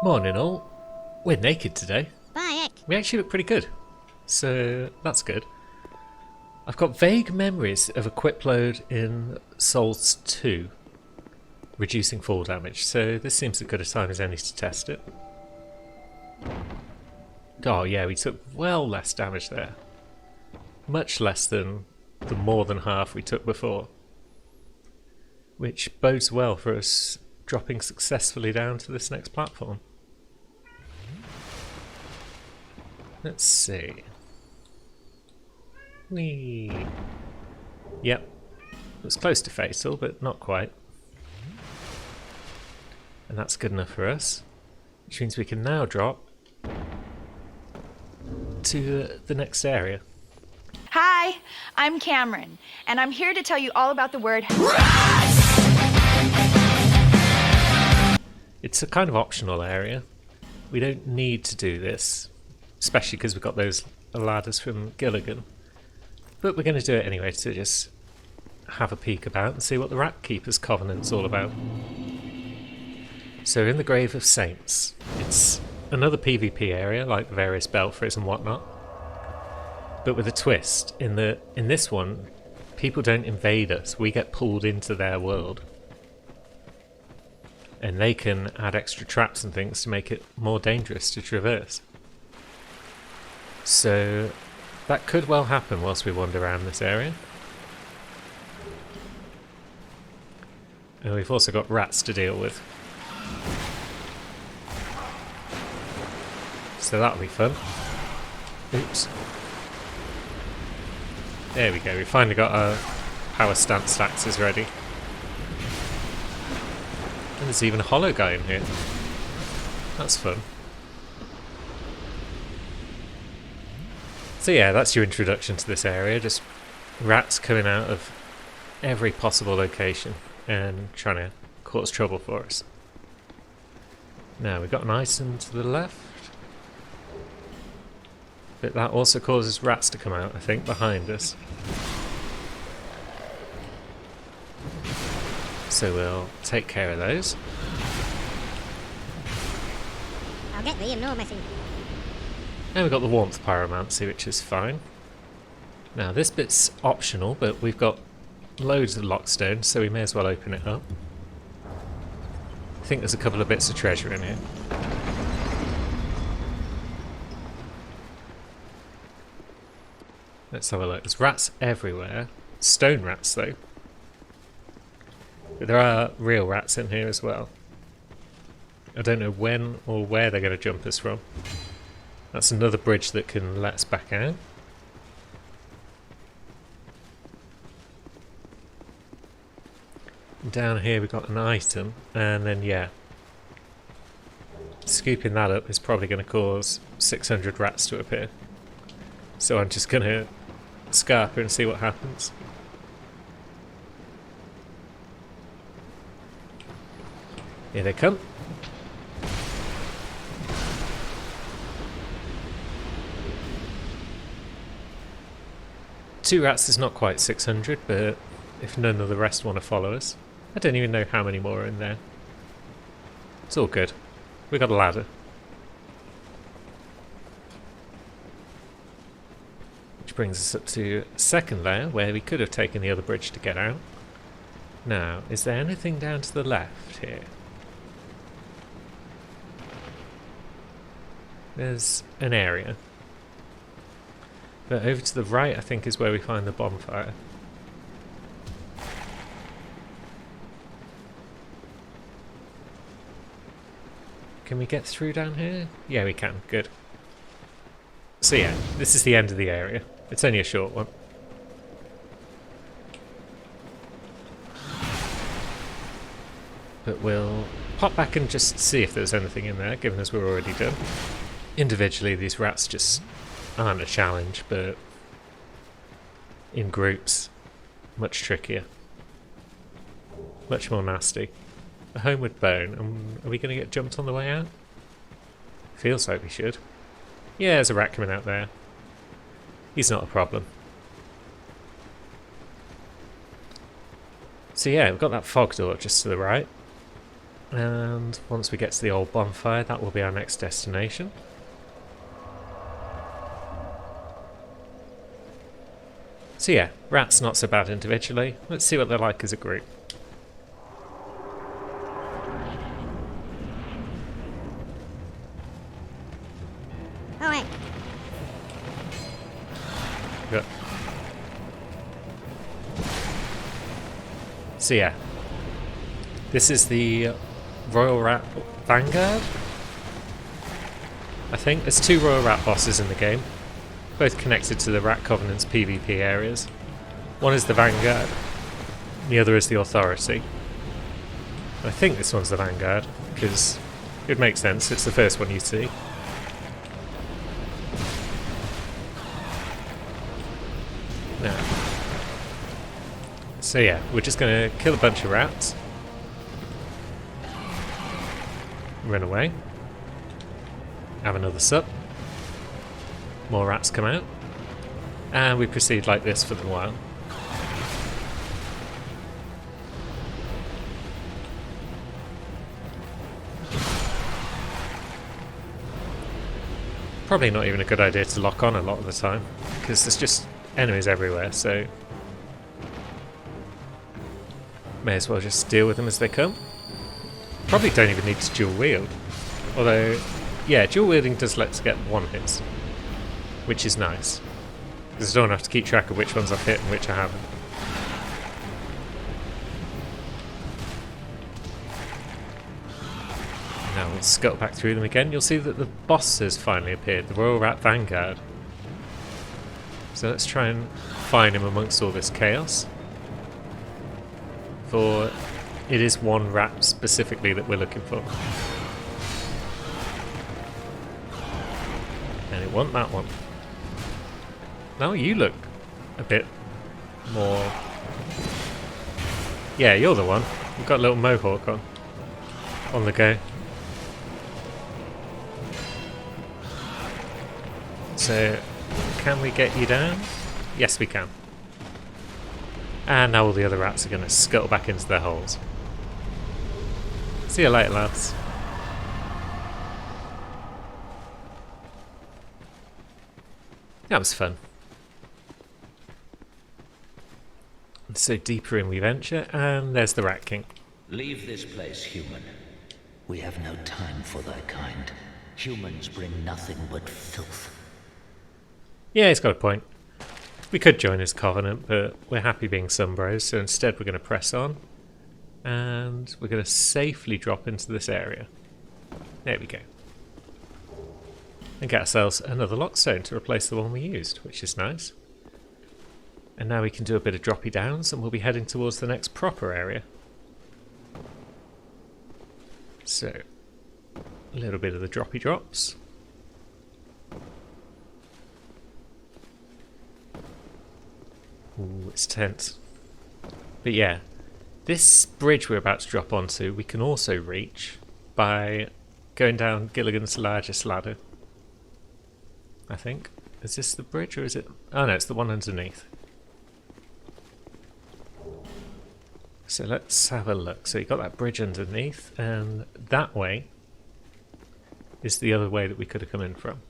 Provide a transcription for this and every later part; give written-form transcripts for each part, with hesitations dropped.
Morning all. We're naked today. Bayek. We actually look pretty good. So that's good. I've got vague memories of a quick load in Souls 2, reducing fall damage, so this seems as good a time as any to test it. Oh yeah, we took well less damage there. Much less than the more than half we took before. Which bodes well for us dropping successfully down to this next platform. Let's see. Whee! Yep. It was close to fatal, but not quite. And that's good enough for us. Which means we can now drop to the next area. Hi, I'm Cameron, and I'm here to tell you all about the word. It's a kind of optional area. We don't need to do this, especially because we've got those ladders from Gilligan. But we're going to do it anyway to just have a peek about and see what the Rat Keeper's Covenant's all about. So in the Grave of Saints, it's another PvP area like the various belfries and whatnot, but with a twist. In this one, people don't invade us, we get pulled into their world. And they can add extra traps and things to make it more dangerous to traverse. So that could well happen whilst we wander around this area. And we've also got rats to deal with. So that'll be fun. Oops. There we go, we finally got our power stance axes ready. And there's even a hollow guy in here. That's fun. So yeah, that's your introduction to this area. Just rats coming out of every possible location and trying to cause trouble for us. Now we've got an item to the left. But that also causes rats to come out, I think, behind us. So we'll take care of those. I'll get thee, I'm no messing. And we've got the warmth pyromancy, which is fine. Now this bit's optional, but we've got loads of lockstone, so we may as well open it up. I think there's a couple of bits of treasure in here. Let's have a look. There's rats everywhere. Stone rats though. But there are real rats in here as well. I don't know when or where they're going to jump us from. That's another bridge that can let us back out. Down here we've got an item, and then yeah, scooping that up is probably going to cause 600 rats to appear. So I'm just going to scarp her and see what happens. Here they come. Two rats is not quite 600, but if none of the rest want to follow us. I don't even know how many more are in there. It's all good. We got a ladder. Which brings us up to second layer, where we could have taken the other bridge to get out. Now, is there anything down to the left here? There's an area. But over to the right, I think, is where we find the bonfire. Can we get through down here? Yeah, we can. Good. So yeah, this is the end of the area. It's only a short one. But we'll pop back and just see if there's anything in there, given as we're already done. Individually, these rats just aren't a challenge, but in groups, much trickier. Much more nasty. A homeward bone. Are we going to get jumped on the way out? Feels like we should. Yeah, there's a rat coming out there. He's not a problem. So yeah, we've got that fog door just to the right. And once we get to the old bonfire, that will be our next destination. So yeah, rats not so bad individually. Let's see what they're like as a group. Oh, hey. Good. So yeah, this is the Royal Rat Vanguard. I think there's 2 Royal Rat bosses in the game, both connected to the Rat Covenant's PvP areas. One is the Vanguard, the other is the Authority. And I think this one's the Vanguard, because it makes sense, it's the first one you see. Now, so yeah, we're just going to kill a bunch of rats. Run away. Have another sup. More rats come out. And we proceed like this for a while. Probably not even a good idea to lock on a lot of the time, because there's just enemies everywhere, so may as well just deal with them as they come. Probably don't even need to dual wield. Although, yeah, dual wielding does let us get one hits, which is nice. Because I don't have to keep track of which ones I've hit and which I haven't. Now we'll scuttle back through them again. You'll see that the boss has finally appeared, the Royal Rat Vanguard. So let's try and find him amongst all this chaos. For it is one rat specifically that we're looking for. And it wasn't that one. Now you look a bit more... Yeah, you're the one. You've got a little mohawk on the go. So, can we get you down? Yes, we can. And now all the other rats are going to scuttle back into their holes. See you later, lads. That was fun. And so deeper in we venture, and there's the Rat King. Leave this place, human. We have no time for thy kind. Humans bring nothing but filth. Yeah, he's got a point. We could join his covenant, but we're happy being Sunbros, so instead we're going to press on. And we're going to safely drop into this area. There we go. And get ourselves another lockstone to replace the one we used, which is nice. And now we can do a bit of droppy downs, and we'll be heading towards the next proper area. So, a little bit of the droppy drops. Ooh, it's tense. But yeah, this bridge we're about to drop onto, we can also reach by going down Gilligan's largest ladder. I think. Is this the bridge or is it... Oh no, it's the one underneath. So let's have a look. So you've got that bridge underneath, and that way is the other way that we could have come in from.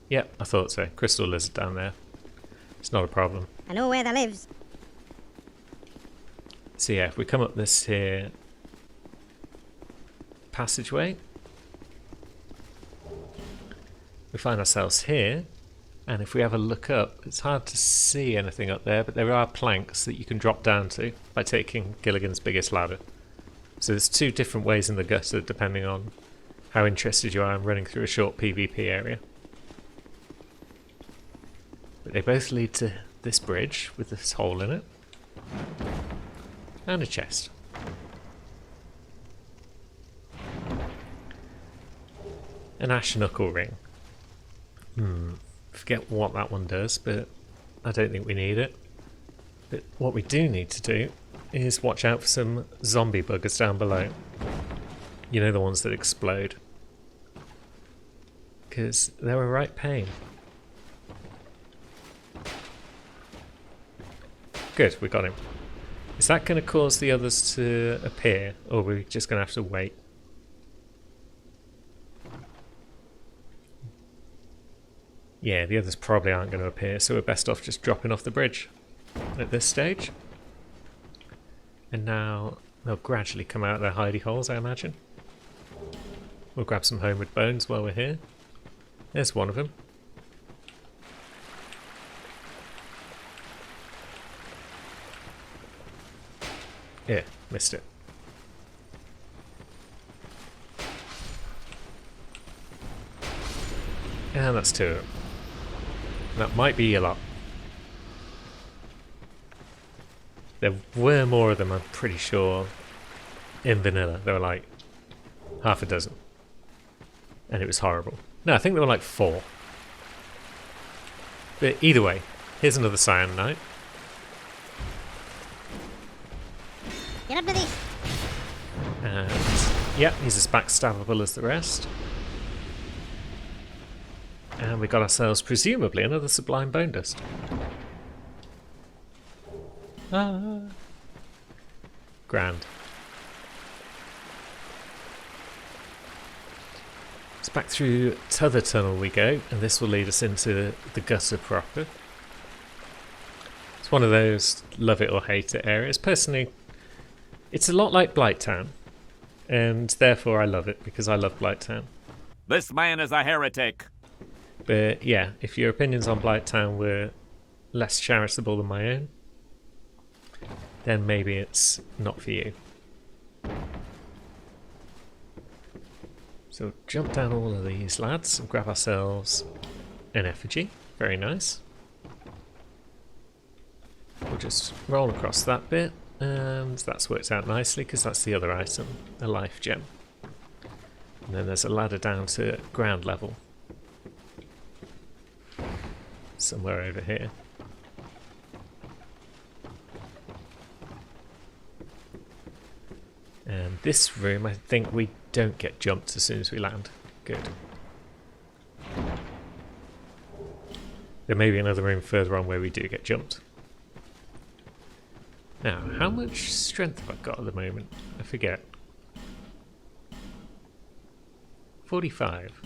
Yep, I thought so. Crystal lizard down there. It's not a problem. I know where that lives. So yeah, if we come up this here passageway, we find ourselves here, and if we have a look up, it's hard to see anything up there, but there are planks that you can drop down to by taking Gilligan's biggest ladder. So there's 2 different ways in the gutter depending on how interested you are in running through a short PvP area. But they both lead to this bridge with this hole in it. And a chest. An ash knuckle ring. Forget what that one does, but I don't think we need it. But what we do need to do is watch out for some zombie buggers down below. You know, the ones that explode. Because they're a right pain. Good, we got him. Is that going to cause the others to appear, or are we just going to have to wait? Yeah, the others probably aren't going to appear, so we're best off just dropping off the bridge at this stage. And now they'll gradually come out of their hidey holes, I imagine. We'll grab some homeward bones while we're here. There's one of them. Yeah, missed it. And that's two of them. That might be a lot. There were more of them, I'm pretty sure, in vanilla. There were like half a dozen. And it was horrible. No, I think there were like 4. But either way, here's another cyanide. Get up to these. And yeah, he's as backstabbable as the rest. And we got ourselves, presumably, another Sublime Bone Dust. Ah. Grand. It's back through T'other Tunnel we go, and this will lead us into the gutter proper. It's one of those love it or hate it areas. Personally, it's a lot like Blighttown, and therefore I love it, because I love Blighttown. This man is a heretic. But yeah, if your opinions on Blighttown were less charitable than my own, then maybe it's not for you. So jump down all of these lads and grab ourselves an effigy. Very nice. We'll just roll across that bit, and that's worked out nicely because that's the other item, a life gem. And then there's a ladder down to ground level. Somewhere over here. And this room, I think we don't get jumped as soon as we land. Good. There may be another room further on where we do get jumped. Now, how much strength have I got at the moment? I forget. 45.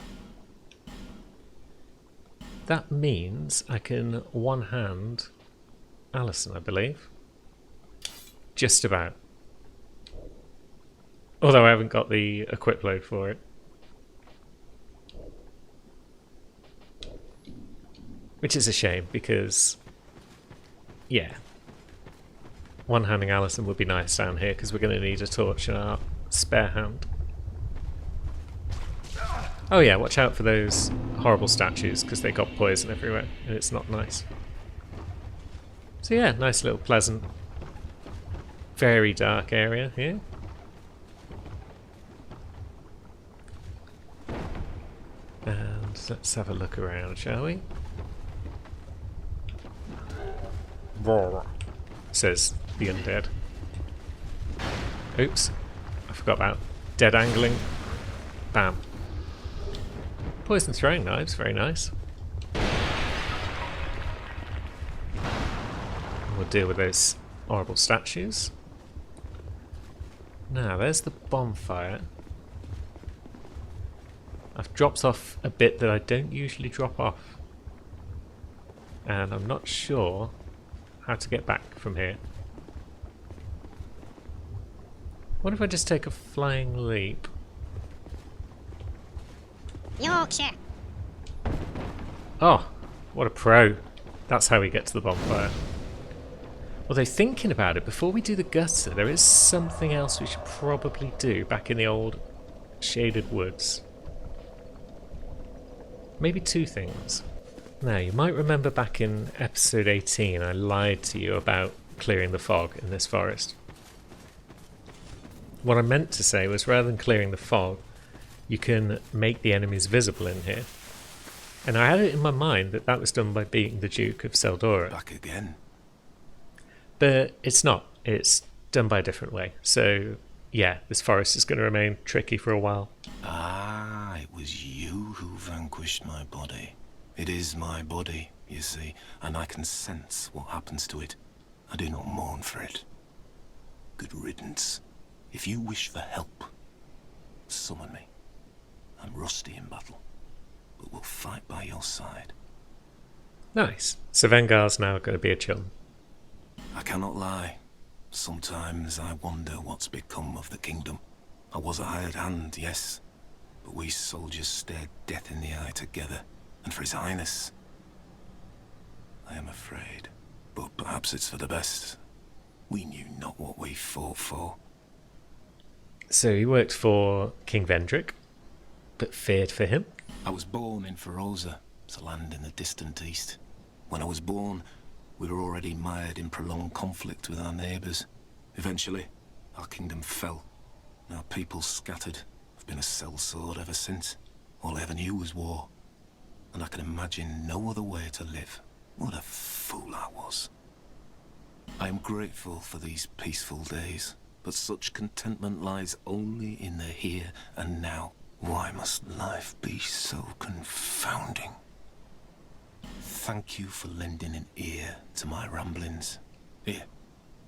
That means I can one-hand Alison, I believe. Just about. Although I haven't got the equip load for it. Which is a shame, because... yeah. One-handing Alison would be nice down here, because we're going to need a torch in our spare hand. Oh yeah, watch out for those horrible statues, because they got poison everywhere, and it's not nice. So yeah, nice little pleasant, very dark area here. And let's have a look around, shall we? Says the undead. Oops, I forgot about dead angling. Bam. Poison throwing knives, very nice. We'll deal with those horrible statues. Now, there's the bonfire. I've dropped off a bit that I don't usually drop off. And I'm not sure how to get back from here. What if I just take a flying leap? Yorkshire. Oh, what a pro. That's how we get to the bonfire. Although thinking about it, before we do the gutter, there is something else we should probably do back in the old shaded woods. Maybe 2 things. Now, you might remember back in episode 18 I lied to you about clearing the fog in this forest. What I meant to say was, rather than clearing the fog, you can make the enemies visible in here. And I had it in my mind that that was done by beating the Duke of Seldora. Back again. But it's not. It's done by a different way. So, yeah, this forest is going to remain tricky for a while. Ah, it was you who vanquished my body. It is my body, you see, and I can sense what happens to it. I do not mourn for it. Good riddance. If you wish for help, summon me. I'm rusty in battle, but we'll fight by your side. Nice. So Vengar's now going to be a chum. I cannot lie. Sometimes I wonder what's become of the kingdom. I was a hired hand, yes, but we soldiers stared death in the eye together, and for His Highness, I am afraid. But perhaps it's for the best. We knew not what we fought for. So he worked for King Vendrick, but feared for him? I was born in Feroza, it's a land in the distant east. When I was born, we were already mired in prolonged conflict with our neighbours. Eventually, our kingdom fell. Our people scattered. I've been a sellsword ever since. All I ever knew was war. And I can imagine no other way to live. What a fool I was. I am grateful for these peaceful days, but such contentment lies only in the here and now. Why must life be so confounding? Thank you for lending an ear to my ramblings. Here,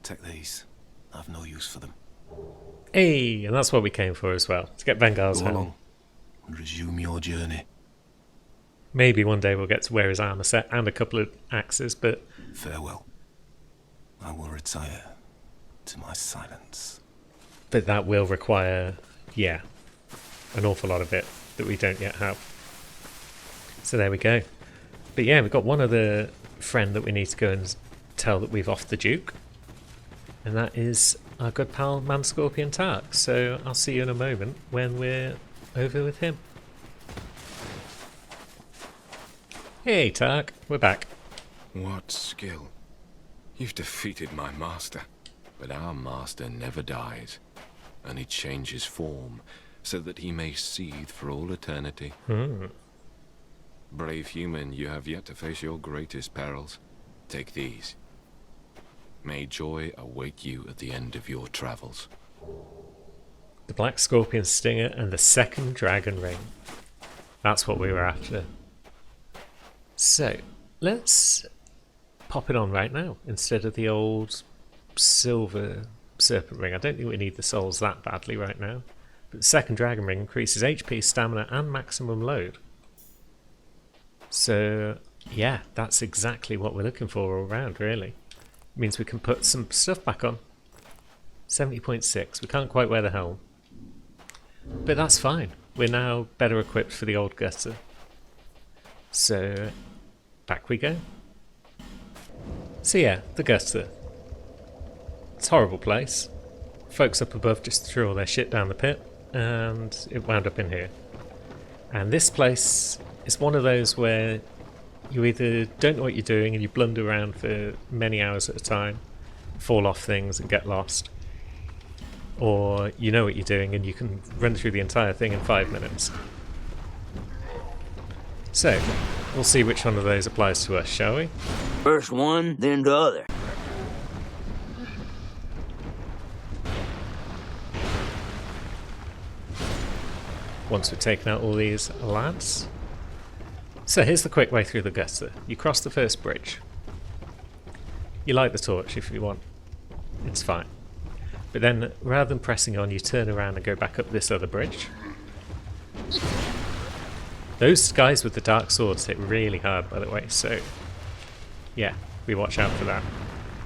take these. I've no use for them. Hey, and that's what we came for as well, to get Vengar's Go home. along and resume your journey. Maybe one day we'll get to wear his armour set and a couple of axes, but Farewell. I will retire to my silence. that will require, yeah, an awful lot of it that we don't yet have. So there we go. But yeah, we've got one other friend that we need to go and tell that we've offed the Duke. And that is our good pal Manscorpion Tark. So I'll see you in a moment when we're over with him. Hey Tark, we're back. What skill. You've defeated my master, but our master never dies, and he changes form so that he may seethe for all eternity. Brave human, you have yet to face your greatest perils. Take these. May joy await you at the end of your travels. The Black Scorpion Stinger and the second Dragon Ring. That's what we were after. So, let's pop it on right now instead of the old silver serpent ring. I don't think we need the souls that badly right now. But the second Dragon Ring increases HP, stamina and maximum load. So, yeah, that's exactly what we're looking for all around, really. Means we can put some stuff back on. 70.6. We can't quite wear the helm. But that's fine. We're now better equipped for the old gutter. So, back we go. So yeah, the gutter. It's a horrible place. Folks up above just threw all their shit down the pit, and it wound up in here. And this place is one of those where you either don't know what you're doing and you blunder around for many hours at a time, fall off things and get lost, or you know what you're doing and you can run through the entire thing in 5 minutes. So, we'll see which one of those applies to us, shall we? First one, then the other. Once we've taken out all these lads. So here's the quick way through the gutter. You cross the first bridge. You light the torch if you want. It's fine. But then, rather than pressing on, you turn around and go back up this other bridge. Those guys with the dark swords hit really hard, by the way, so yeah, we watch out for that.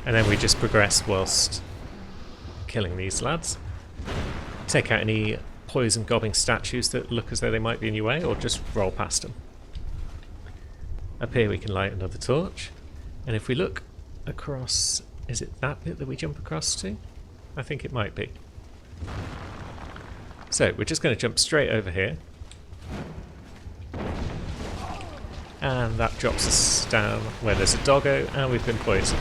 And then we just progress whilst killing these lads. Take out any poison gobbing statues that look as though they might be in your way, or just roll past them. Up here we can light another torch, and if we look across, is it that bit that we jump across to? I think it might be. So we're just going to jump straight over here, and that drops us down where there's a doggo and we've been poisoned,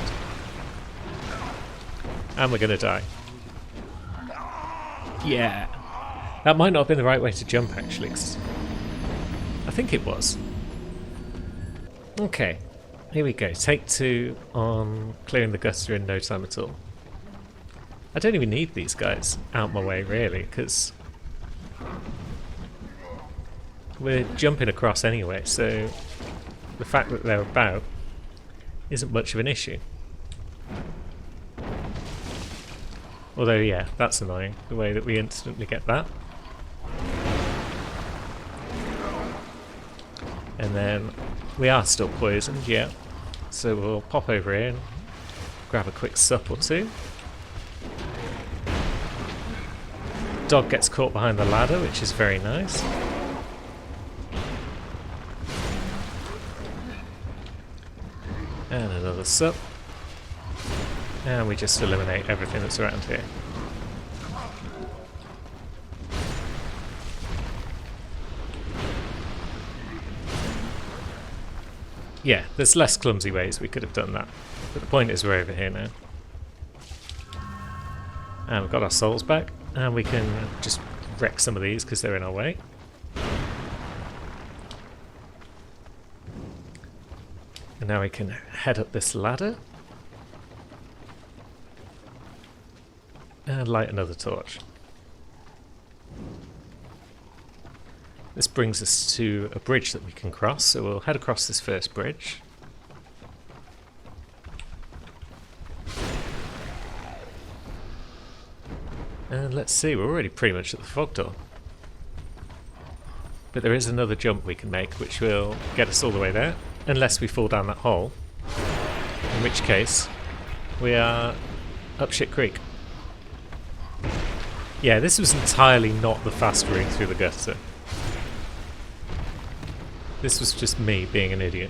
and we're going to die. Yeah, that might not have been the right way to jump actually, 'cause I think it was. Okay, here we go. Take 2 on clearing the gutter in no time at all. I don't even need these guys out my way, really, because we're jumping across anyway, so the fact that they're about isn't much of an issue. Although, yeah, that's annoying, the way that we instantly get that. And then we are still poisoned, yeah. So we'll pop over here and grab a quick sup or two. Dog gets caught behind the ladder, which is very nice. And another sup. And we just eliminate everything that's around here. Yeah, there's less clumsy ways we could have done that. But the point is we're over here now. And we've got our souls back. And we can just wreck some of these because they're in our way. And now we can head up this ladder. And light another torch. This brings us to a bridge that we can cross, so we'll head across this first bridge. And let's see, we're already pretty much at the fog door. But there is another jump we can make which will get us all the way there, unless we fall down that hole. In which case, we are up Shit Creek. Yeah, this was entirely not the fast route through the gutter. This was just me being an idiot.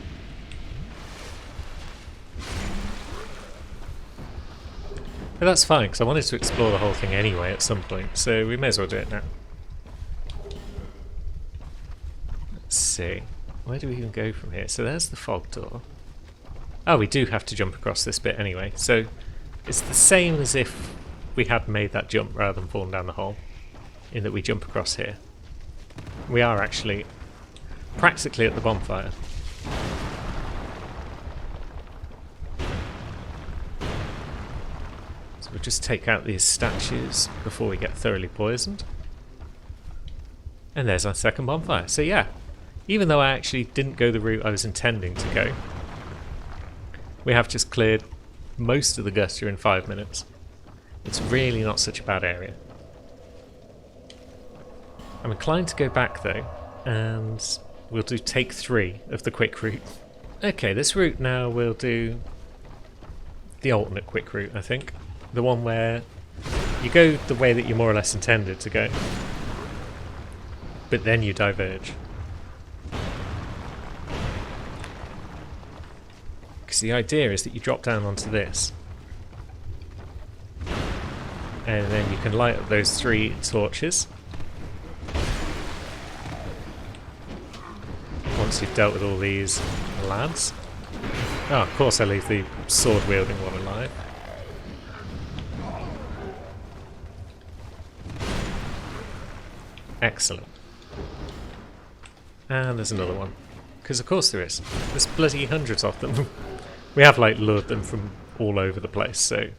But that's fine, because I wanted to explore the whole thing anyway at some point, so we may as well do it now. Let's see. Where do we even go from here? So there's the fog door. Oh, we do have to jump across this bit anyway, so it's the same as if we had made that jump rather than falling down the hole, in that we jump across here. We are actually practically at the bonfire. So we'll just take out these statues before we get thoroughly poisoned. And there's our second bonfire. So yeah, even though I actually didn't go the route I was intending to go, we have just cleared most of the gutter in 5 minutes. It's really not such a bad area. I'm inclined to go back though, and we'll do take 3 of the quick route. Okay, this route now we'll do the alternate quick route, I think. The one where you go the way that you more or less intended to go, but then you diverge. Because the idea is that you drop down onto this, and then you can light up those 3 torches. Once you've dealt with all these lads. Oh, of course I leave the sword-wielding one alive. Excellent. And there's another one. Because of course there is. There's bloody hundreds of them. We have like lured them from all over the place, so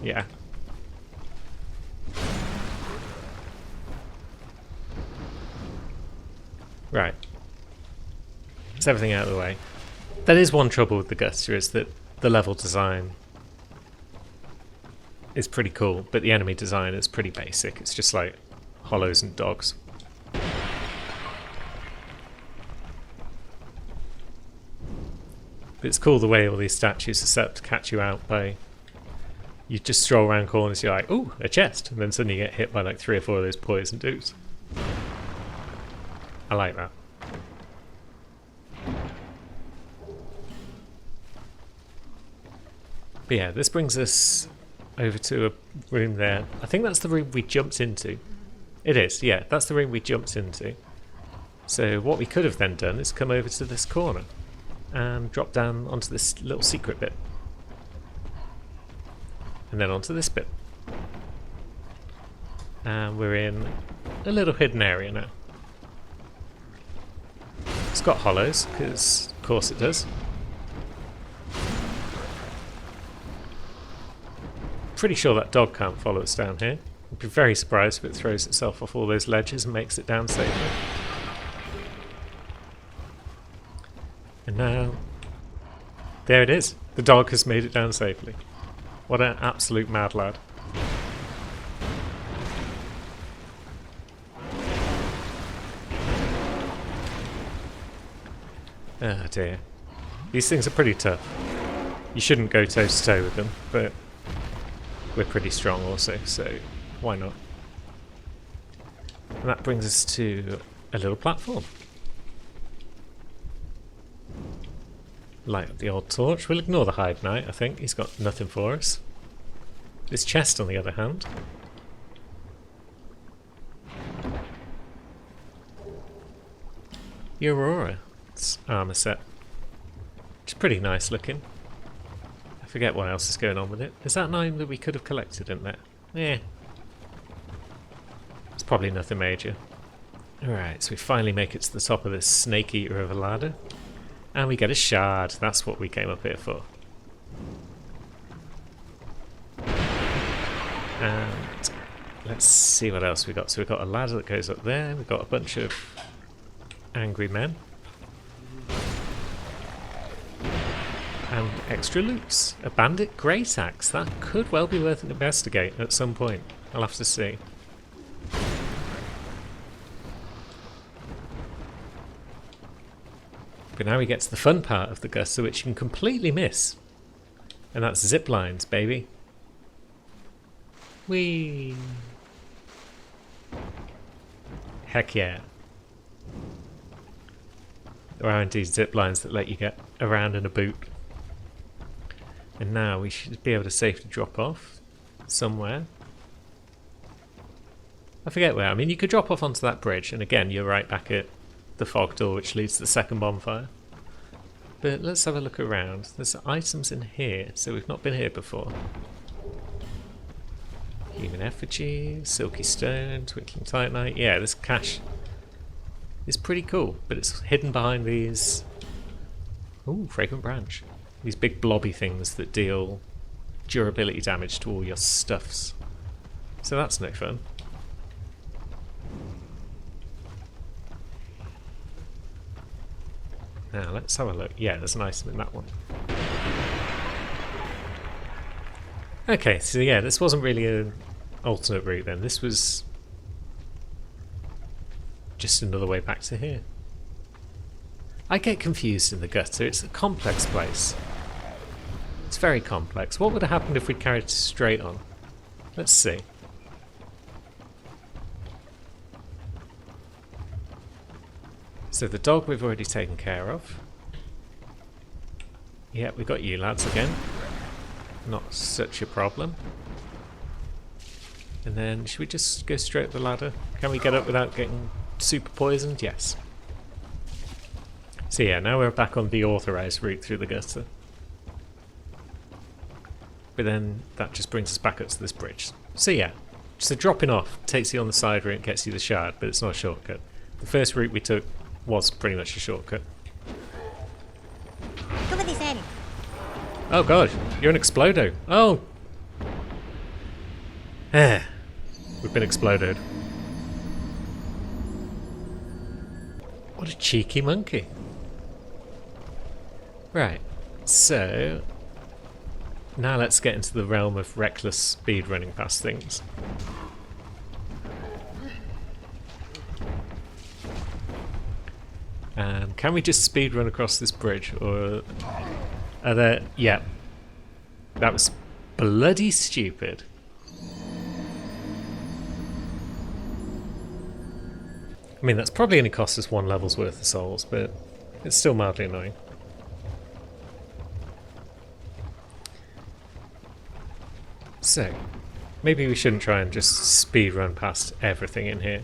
yeah. Right. That's everything out of the way. That is one trouble with the Guster, is that the level design is pretty cool, but the enemy design is pretty basic. It's just like hollows and dogs. But it's cool the way all these statues are set up to catch you out by... You just stroll around corners, you're like, ooh, a chest, and then suddenly you get hit by like 3 or 4 of those poison dudes. I like that. But yeah, this brings us over to a room there. I think that's the room we jumped into. It is, yeah, that's the room we jumped into. So what we could have then done is come over to this corner and drop down onto this little secret bit. And then onto this bit. And we're in a little hidden area now. It's got hollows, because of course it does. Pretty sure that dog can't follow us down here. I'd be very surprised if it throws itself off all those ledges and makes it down safely. And now, there it is. The dog has made it down safely. What an absolute mad lad. Oh dear. These things are pretty tough. You shouldn't go toe to toe with them, but we're pretty strong also, so why not? And that brings us to a little platform. Light up the old torch. We'll ignore the Hive Knight, I think. He's got nothing for us. This chest, on the other hand. The Aurora. It's armour set. Which is pretty nice looking. I forget what else is going on with it. Is that 9 that we could have collected in there? Yeah. It's probably nothing major. Alright, so we finally make it to the top of this snake eater of a ladder. And we get a shard. That's what we came up here for. And let's see what else we got. So we've got a ladder that goes up there. We've got a bunch of angry men. And extra loots. A bandit great axe. That could well be worth an investigate at some point. I'll have to see. But now we get to the fun part of the Guster, which you can completely miss. And that's zip lines, baby. Whee! Heck yeah. There are indeed zip lines that let you get around in a boot. And now we should be able to safely drop off somewhere. I forget where. I mean, you could drop off onto that bridge, and again, you're right back at the fog door, which leads to the second bonfire. But let's have a look around. There's items in here, so we've not been here before. Human effigy, silky stone, twinkling titanite. Yeah, this cache is pretty cool, but it's hidden behind these. Ooh, fragrant branch. These big blobby things that deal durability damage to all your stuffs. So that's no fun. Now let's have a look. Yeah, there's an item in that one. Okay, so yeah, this wasn't really an alternate route then. This was just another way back to here. I get confused in the gutter. It's a complex place. It's very complex. What would have happened if we carried it straight on? Let's see. So the dog we've already taken care of. Yeah, we got you lads again. Not such a problem. And then, should we just go straight up the ladder? Can we get up without getting super poisoned? Yes. So yeah, now we're back on the authorised route through the gutter. But then that just brings us back up to this bridge. So yeah, just a dropping off takes you on the side route and gets you the shard, but it's not a shortcut. The first route we took was pretty much a shortcut. Cover this end. Oh god, you're an Explodo. Oh! We've been exploded. What a cheeky monkey. Right, so now let's get into the realm of reckless speed running past things. Can we just speed run across this bridge, or are there? Yeah, that was bloody stupid. I mean, that's probably only cost us 1 level's worth of souls, but it's still mildly annoying. So, maybe we shouldn't try and just speed run past everything in here.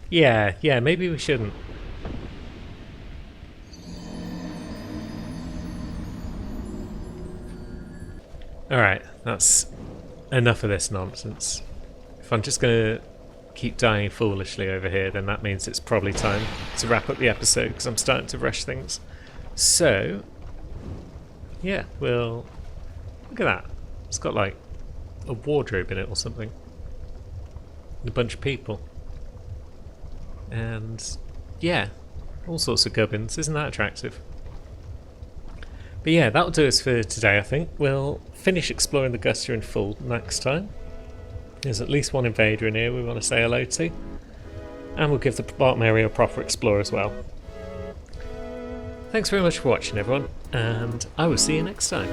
Yeah, maybe we shouldn't. Alright, that's enough of this nonsense. If I'm just going to keep dying foolishly over here, then that means it's probably time to wrap up the episode, because I'm starting to rush things. So, yeah, we'll... Look at that. It's got like a wardrobe in it or something. And a bunch of people. And, yeah, all sorts of gubbins. Isn't that attractive? But yeah, that'll do us for today, I think. We'll finish exploring the Guster in full next time. There's at least one invader in here we want to say hello to. And we'll give the bottom area a proper explore as well. Thanks very much for watching, everyone, and I will see you next time.